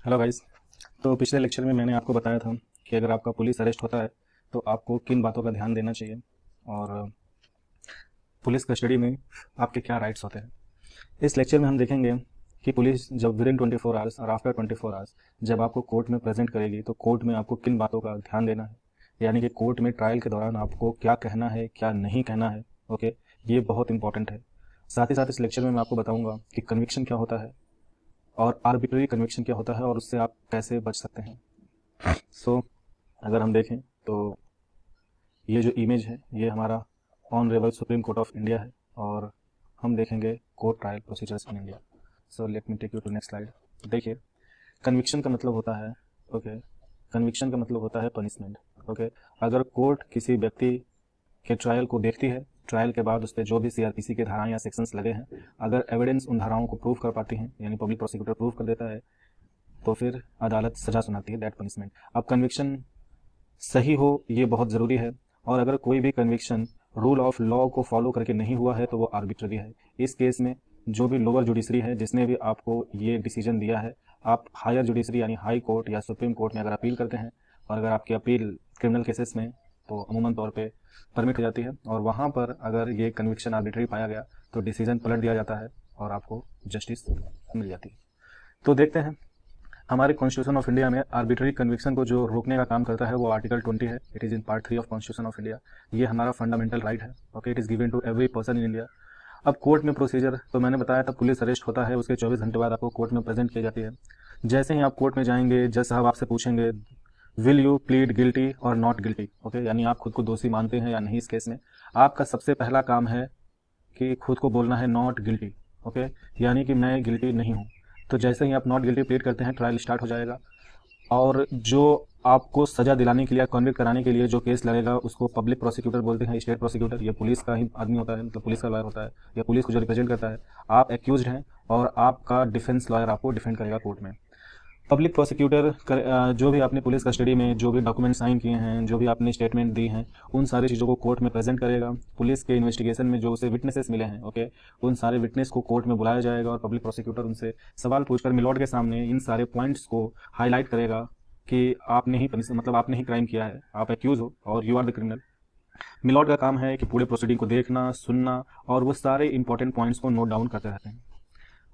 Hello guys. तो पिछले lecture में मैंने आपको बताया था कि अगर आपका पुलिस अरेस्ट होता है तो आपको किन बातों का ध्यान देना चाहिए और पुलिस कस्टडी में आपके क्या राइट्स होते हैं। इस लेक्चर में हम देखेंगे कि पुलिस जब विदिन 24 आवर्स और आफ्टर 24 आवर्स जब आपको कोर्ट में प्रेजेंट करेगी तो कोर्ट में आपको किन बातों का ध्यान देना है, यानी कि कोर्ट में ट्रायल के दौरान आपको क्या कहना है क्या नहीं कहना है। ओके, ये बहुत इंपॉर्टेंट है। साथ ही साथ इस लेक्चर में मैं आपको बताऊंगा कि कन्विक्शन क्या होता है और आर्बिट्ररी कन्विक्शन क्या होता है और उससे आप कैसे बच सकते हैं। अगर हम देखें तो ये जो इमेज है ये हमारा honourable supreme court of India है और हम देखेंगे court trial procedures in India. Let me take you to next slide. देखिए, कन्विक्शन का मतलब होता है कन्विक्शन का मतलब होता है पनिशमेंट। अगर कोर्ट किसी व्यक्ति के ट्रायल को देखती है, ट्रायल के बाद उस पर जो भी सीआरपीसी के धाराएं या सेक्शंस लगे हैं, अगर एविडेंस उन धाराओं को प्रूव कर पाती हैं, यानी पब्लिक प्रोसिक्यूटर प्रूव कर देता है, तो फिर अदालत सजा सुनाती है, दैट पनिशमेंट। अब कन्विक्शन सही हो ये बहुत ज़रूरी है, और अगर कोई भी कन्विक्शन रूल ऑफ लॉ को फॉलो करके नहीं हुआ है तो वो आर्बिट्ररी है। इस केस में जो भी लोअर जुडिशरी है जिसने भी आपको ये डिसीजन दिया है, आप हायर जुडिशरी यानी हाई कोर्ट या सुप्रीम कोर्ट में अगर अपील करते हैं, और अगर आपकी अपील क्रिमिनल केसेस में तो अमूमन तौर पे परमिट हो जाती है, और वहाँ पर अगर ये कन्विक्शन आर्बिट्ररी पाया गया तो डिसीजन पलट दिया जाता है और आपको जस्टिस मिल जाती है। तो देखते हैं, हमारे कॉन्स्टिट्यूशन ऑफ इंडिया में आर्बिट्ररी कन्विक्शन को जो रोकने का काम करता है वो आर्टिकल 20 है। It is in part 3 of constitution of India. ये हमारा फंडामेंटल राइट है। It is given to every person in India. अब कोर्ट में प्रोसीजर तो मैंने बताया था, पुलिस अरेस्ट होता है उसके 24 घंटे बाद आपको कोर्ट में प्रेजेंट की जाती है। जैसे ही आप कोर्ट में जाएंगे, जज साहब आपसे पूछेंगे विल यू प्लीड गिल्टी और नॉट गिल्टी। यानी आप खुद को दोषी मानते हैं या नहीं। इस केस में आपका सबसे पहला काम है कि खुद को बोलना है नॉट गिल्टी। यानी कि मैं गिल्टी नहीं हूँ। तो जैसे ही आप नॉट गिल्टी प्लीड करते हैं, ट्रायल स्टार्ट हो जाएगा, और जो आपको सजा दिलाने के लिए, कन्विक्ट कराने के लिए जो केस लगेगा उसको पब्लिक प्रोसिक्यूटर बोलते हैं, स्टेट प्रोसिक्यूटर। ये पुलिस का ही आदमी होता है, मतलब पुलिस का लॉयर होता है, या पुलिस को जो रिप्रेजेंट करता है। आप एक्यूज्ड हैं और आपका डिफेंस लॉयर आपको डिफेंड करेगा कोर्ट में। पब्लिक प्रोसिक्यूटर जो भी आपने पुलिस कस्टडी में जो भी डॉक्यूमेंट साइन किए हैं, जो भी आपने स्टेटमेंट दी हैं, उन सारी चीज़ों को कोर्ट में प्रेजेंट करेगा। पुलिस के इन्वेस्टिगेशन में जो उसे विटनेसेस मिले हैं, उन सारे विटनेस को कोर्ट में बुलाया जाएगा और पब्लिक प्रोसिक्यूटर उनसे सवाल पूछकर मिलॉर्ड के सामने इन सारे पॉइंट्स को हाईलाइट करेगा कि आपने ही मतलब आपने ही क्राइम किया है, आप एक्यूज हो और you are the criminal. Milord का काम है कि पूरे प्रोसीडिंग को देखना, सुनना और वो सारे इंपॉर्टेंट पॉइंट्स को नोट डाउन करते रहते हैं।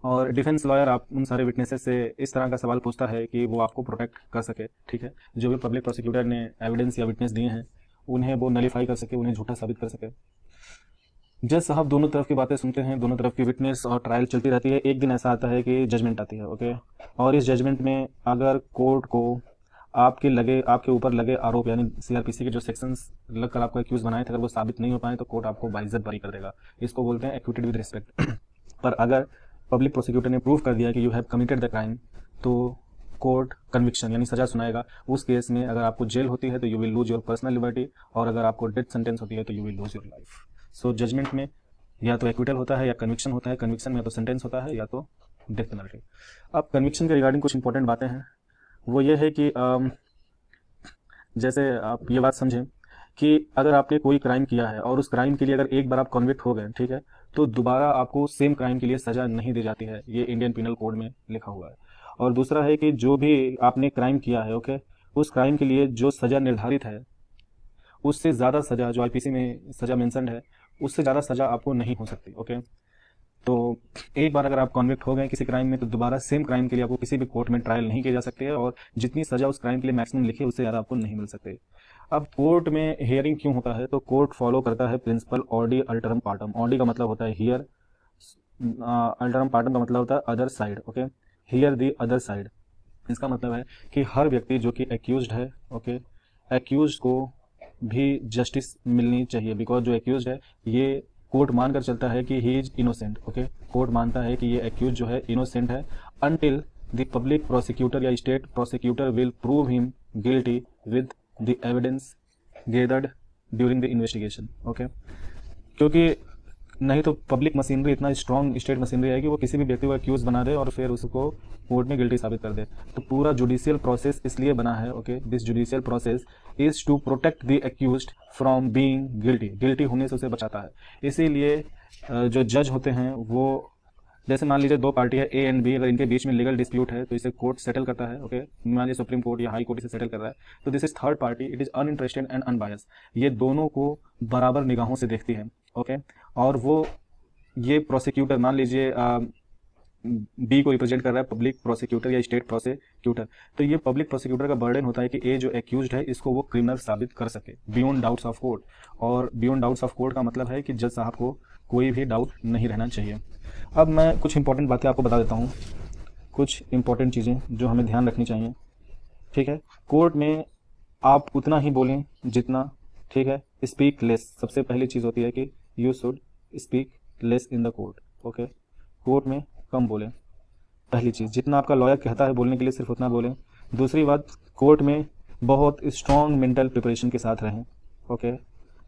और डिफेंस लॉयर आप उन सारे विटनेसेस से इस तरह का सवाल पूछता है कि वो आपको प्रोटेक्ट कर सके। ठीक है, जो भी पब्लिक प्रोसिक्यूटर ने एविडेंस या विटनेस दिए हैं उन्हें वो नलीफाई कर सके, उन्हें झूठा साबित कर सके। जज साहब दोनों तरफ की बातें सुनते हैं, दोनों तरफ की विटनेस, और ट्रायल चलती रहती है। एक दिन ऐसा आता है कि जजमेंट आती है। और इस जजमेंट में अगर कोर्ट को आपके ऊपर लगे आरोप, यानी सीआरपीसी के जो सेक्शंस लगकर आपको एक्यूज बनाए थे, अगर वो साबित नहीं हो पाए तो कोर्ट आपको बाइज्जत बरी कर देगा। इसको बोलते हैं एक्विटेड विद रिस्पेक्ट। पर अगर पब्लिक प्रोसिक्यूटर ने प्रूव कर दिया कि you have committed the crime, तो कोर्ट कन्विक्शन यानी सजा सुनाएगा। उस केस में अगर आपको जेल होती है तो you will lose your personal liberty, और अगर आपको डेथ सेंटेंस होती है तो you will lose your life. Judgment में या तो एक्विटल होता है या कन्विक्शन होता है। कन्विक्शन में या तो सेंटेंस होता है या तो डेथ पेनल्टी। अब कन्विक्शन के रिगार्डिंग कुछ इंपॉर्टेंट बातें हैं। वो ये है कि जैसे आप ये बात समझें कि अगर आपने कोई क्राइम किया है और उस क्राइम के लिए अगर एक बार आप कन्विक्ट हो गए, ठीक है, तो दोबारा आपको सेम क्राइम के लिए सजा नहीं दी जाती है। ये इंडियन पिनल कोड में लिखा हुआ है। और दूसरा है कि जो भी आपने क्राइम किया है, उस क्राइम के लिए जो सजा निर्धारित है उससे ज़्यादा सजा, जो आईपीसी में सजा मेंशन्ड है, उससे ज़्यादा सजा आपको नहीं हो सकती। तो एक बार अगर आप कन्विक्ट हो गए किसी क्राइम में तो दोबारा सेम क्राइम के लिए आपको किसी भी कोर्ट में ट्रायल नहीं किए जा सकते हैं, और जितनी सजा उस क्राइम के लिए मैक्सिमम लिखी है उससे ज़्यादा आपको नहीं मिल सकते। अब कोर्ट में हियरिंग क्यों होता है, तो कोर्ट फॉलो करता है प्रिंसिपल ऑडी अल्टरम पार्टम। ऑडी का मतलब होता है हियर, अल्टरम पार्टम का मतलब होता है other side. Here the other side, इसका मतलब है कि हर व्यक्ति जो कि एक्यूज्ड है, एक्यूज्ड को भी जस्टिस मिलनी चाहिए, बिकॉज जो एक्यूज्ड है ये कोर्ट मानकर चलता है कि ही इज इनोसेंट। कोर्ट मानता है कि ये एक्यूज जो है इनोसेंट है, अनटिल द पब्लिक प्रोसिक्यूटर या state prosecutor will prove him guilty with the evidence gathered during the investigation. क्योंकि नहीं तो पब्लिक मशीनरी इतना स्ट्रॉन्ग स्टेट मशीनरी है कि वो किसी भी व्यक्ति को एक्यूज बना दे और फिर उसको कोर्ट में गिल्टी साबित कर दे। तो पूरा जुडिशियल प्रोसेस इसलिए बना है। This judicial process is to protect the accused from being guilty. Guilty होने से उसे बचाता है। इसीलिए जो जज होते हैं वो जैसे मान लीजिए दो पार्टी है ए एंड बी, अगर इनके बीच में लीगल डिस्प्यूट है तो इसे कोर्ट सेटल करता है। ओके, मान लीजिए सुप्रीम कोर्ट या हाई कोर्ट इसे सेटल कर रहा है, तो this is third party, it is uninterested and unbias. ये दोनों को बराबर निगाहों से देखती है। ओके, और वो ये प्रोसिक्यूटर, मान लीजिए बी को रिप्रेजेंट कर रहा है पब्लिक प्रोसिक्यूटर या स्टेट प्रोसिक्यूटर, तो ये पब्लिक प्रोसिक्यूटर का बर्डन होता है कि ए जो एक्यूज्ड है इसको वो क्रिमिनल साबित कर सके बियॉन्ड डाउट्स ऑफ कोर्ट। और बियॉन्ड डाउट्स ऑफ कोर्ट का मतलब है कि जज साहब को कोई भी डाउट नहीं रहना चाहिए। अब मैं कुछ इंपॉर्टेंट बातें आपको बता देता हूँ, कुछ इंपॉर्टेंट चीज़ें जो हमें ध्यान रखनी चाहिए। ठीक है, कोर्ट में आप उतना ही बोलें जितना, ठीक है, स्पीक लेस। सबसे पहली चीज़ होती है कि you should speak less in the court. Okay, court में कम बोलें, पहली चीज़। जितना आपका लॉयर कहता है बोलने के लिए सिर्फ उतना बोलें। दूसरी बात, कोर्ट में बहुत स्ट्रॉन्ग मेंटल प्रिपरेशन के साथ रहें। ओके,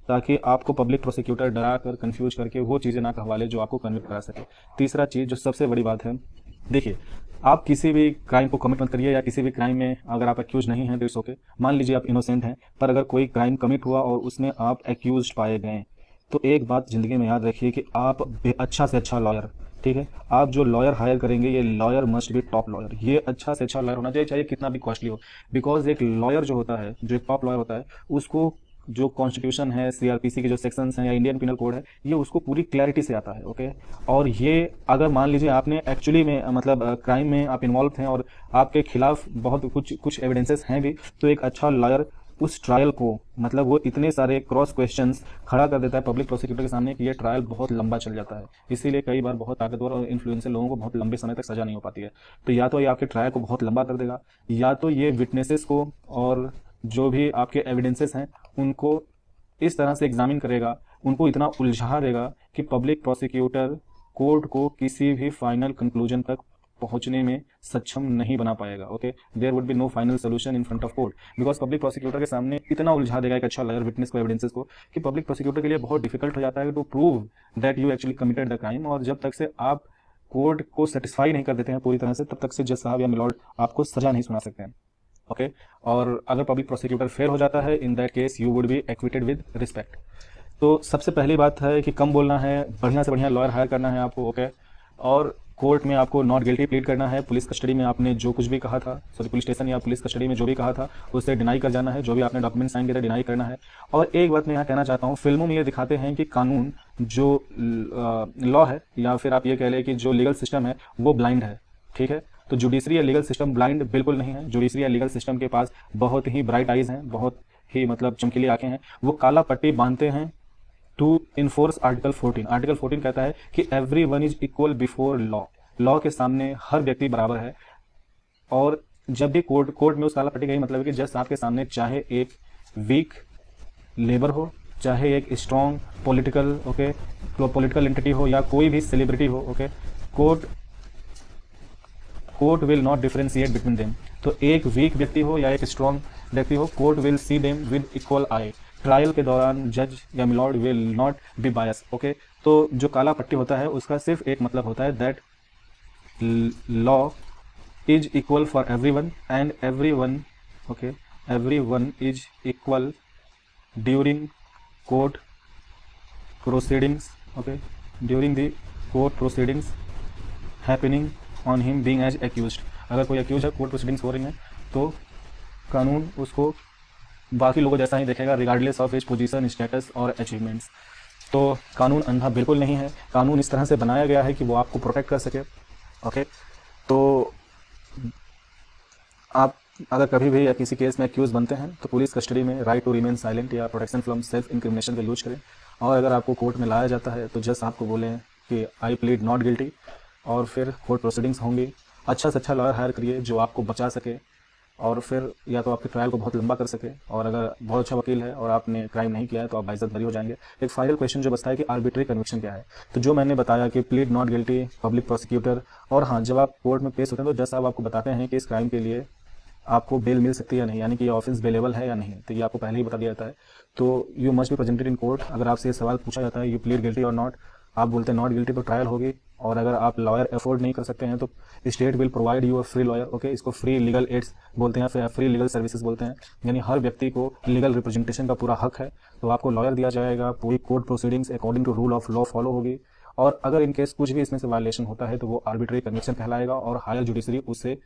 ताकि आपको पब्लिक प्रोसिक्यूटर डरा कर कंफ्यूज करके वो चीज़ें ना कहवा ले जो आपको कन्विक्ट करा सके। तीसरा चीज़ जो सबसे बड़ी बात है, देखिए आप किसी भी क्राइम को कमिट मत करिए, या किसी भी क्राइम में अगर आप एक्यूज नहीं हैं तो इट्स ओके। मान लीजिए आप इनोसेंट हैं, पर अगर कोई क्राइम कमिट हुआ और उसमें आप एक्यूज पाए गए, तो एक बात ज़िंदगी में याद रखिए कि आप अच्छा से अच्छा लॉयर, ठीक है, आप जो लॉयर हायर करेंगे ये lawyer must be top lawyer. ये अच्छा से अच्छा लॉयर होना चाहिए, चाहे कितना भी कॉस्टली हो। बिकॉज एक लॉयर जो होता है, जो एक टॉप लॉयर होता है, उसको जो कॉन्स्टिट्यूशन है, सीआरपीसी के जो सेक्शंस हैं या इंडियन पिनल कोड है, ये उसको पूरी क्लैरिटी से आता है। ओके, और ये अगर मान लीजिए आपने एक्चुअली में मतलब क्राइम में आप इन्वॉल्व हैं और आपके खिलाफ बहुत कुछ एविडेंसेस हैं भी, तो एक अच्छा लॉयर उस ट्रायल को, मतलब वो इतने सारे क्रॉस क्वेश्चंस खड़ा कर देता है पब्लिक प्रोसिक्यूटर के सामने कि ये ट्रायल बहुत लंबा चल जाता है। इसीलिए कई बार बहुत ताकतवर और इन्फ्लुएंशियल लोगों को बहुत लंबे समय तक सजा नहीं हो पाती है। तो या तो ये आपके ट्रायल को बहुत लंबा कर देगा, या तो ये विटनेसेस को और जो भी आपके एविडेंसेस हैं उनको इस तरह से एग्जामिन करेगा, उनको इतना उलझा देगा कि पब्लिक प्रोसिक्यूटर कोर्ट को किसी भी फाइनल कंक्लूजन तक पहुंचने में सक्षम नहीं बना पाएगा। Okay, there would be no final solution in front of court, because public prosecutor के सामने इतना उलझा देगा एक अच्छा लॉयर विटनेस को, एविडेंसेस को, कि पब्लिक प्रोसिक्यूटर के लिए बहुत डिफिकल्ट हो जाता है to prove that you actually committed the crime. और जब तक से आप कोर्ट को सेटिस्फाई नहीं कर देते हैं पूरी तरह से, तब तक से जज साहब या मिलॉर्ड आपको सजा नहीं सुना सकते हैं। ओके, और अगर पब्लिक प्रोसिक्यूटर फेल हो जाता है, in that case you would be acquitted with respect. तो सबसे पहली बात है कि कम बोलना है, बढ़िया से बढ़िया लॉयर हायर करना है आपको। ओके, और कोर्ट में आपको नॉट गिल्टी प्लीड करना है। पुलिस कस्टडी में आपने जो कुछ भी कहा था, सॉरी पुलिस स्टेशन या पुलिस कस्टडी में जो भी कहा था उसे डिनाई कर जाना है, जो भी आपने डॉक्यूमेंट साइन किया था डिनाई करना है। और एक बात मैं यहाँ कहना चाहता हूँ, फिल्मों में ये दिखाते हैं कि कानून जो लॉ है, या फिर आप ये कह लें कि जो लीगल सिस्टम है वो ब्लाइंड है। ठीक है, तो जुडिशरी या लीगल सिस्टम ब्लाइंड बिल्कुल नहीं है। जुडिशरी या लीगल सिस्टम के पास बहुत ही ब्राइट आइज हैं, बहुत ही मतलब चमकीली आंखें हैं। वो काला पट्टी बांधते हैं टू इन्फोर्स आर्टिकल 14। आर्टिकल 14 कहता है कि every one is equal before law. Law के सामने हर व्यक्ति बराबर है। और जब भी कोर्ट में उस काला पट्टी का ही मतलब है कि जज साहब के सामने चाहे एक वीक लेबर हो, चाहे एक स्ट्रॉन्ग पॉलिटिकल एंटिटी हो, या कोई भी सेलिब्रिटी हो, okay, court will not differentiate between them. तो एक वीक व्यक्ति हो या एक स्ट्रॉन्ग व्यक्ति हो, court will see them with equal eye. Trial के दौरान जज या milord will not be bias. Okay, तो जो काला पट्टी होता है उसका सिर्फ एक मतलब होता है that law is equal for everyone and everyone is equal during court proceedings, okay, during the court proceedings happening on him being as accused। अगर कोई accused है, कोर्ट प्रोसीडिंग्स हो रही हैं, तो कानून उसको बाकी लोगों जैसा ही देखेगा regardless of his position, status और अचीवमेंट्स। तो कानून अंधा बिल्कुल नहीं है। कानून इस तरह से बनाया गया है कि वो आपको प्रोटेक्ट कर सके। ओके, तो आप अगर कभी भी या किसी केस में एक्यूज बनते हैं तो पुलिस कस्टडी में राइट टू रिमेन साइलेंट या प्रोटेक्शन फ्रॉम सेल्फ इंक्रिमिनेशन का यूज करें। और अगर आपको कोर्ट में लाया जाता है तो जज साहब को बोलें कि आई प्लीड नॉट गिल्टी, और फिर कोर्ट प्रोसीडिंग्स होंगी। अच्छा से अच्छा लॉयर हायर करिए जो आपको बचा सके, और फिर या तो आपके ट्रायल को बहुत लंबा कर सके, और अगर बहुत अच्छा वकील है और आपने क्राइम नहीं किया है तो आप बाइज्जत बरी हो जाएंगे। एक फाइनल क्वेश्चन जो बचता है कि आर्बिट्री कन्विक्शन क्या है। तो जो मैंने बताया कि plead not guilty, public prosecutor, और हाँ, जब आप कोर्ट में पेश होते हैं तो जज साहब आपको बताते हैं कि इस क्राइम के लिए आपको बेल मिल सकती है या नहीं, यानी कि ये ऑफेंस बेलेबल है या नहीं, तो ये आपको पहले ही बता दिया जाता है। तो you must be presented in court. अगर आपसे ये सवाल पूछा जाता है यू प्लीड गिल्टी और नॉट, आप बोलते हैं नॉट गिल्टी, तो ट्रायल होगी। और अगर आप लॉयर अफोर्ड नहीं कर सकते हैं तो state will provide you a free lawyer. Okay, इसको फ्री लीगल एड्स बोलते हैं, फिर फ्री लीगल सर्विसेज बोलते हैं, यानी हर व्यक्ति को लीगल रिप्रेजेंटेशन का पूरा हक है। तो आपको लॉयर दिया जाएगा, पूरी court proceedings according to rule of law follow होगी, और अगर इन केस कुछ भी इसमें से वायलेशन होता है तो वो आर्बिट्री कन्विक्शन कहलाएगा और हायर जुडिशरी उससे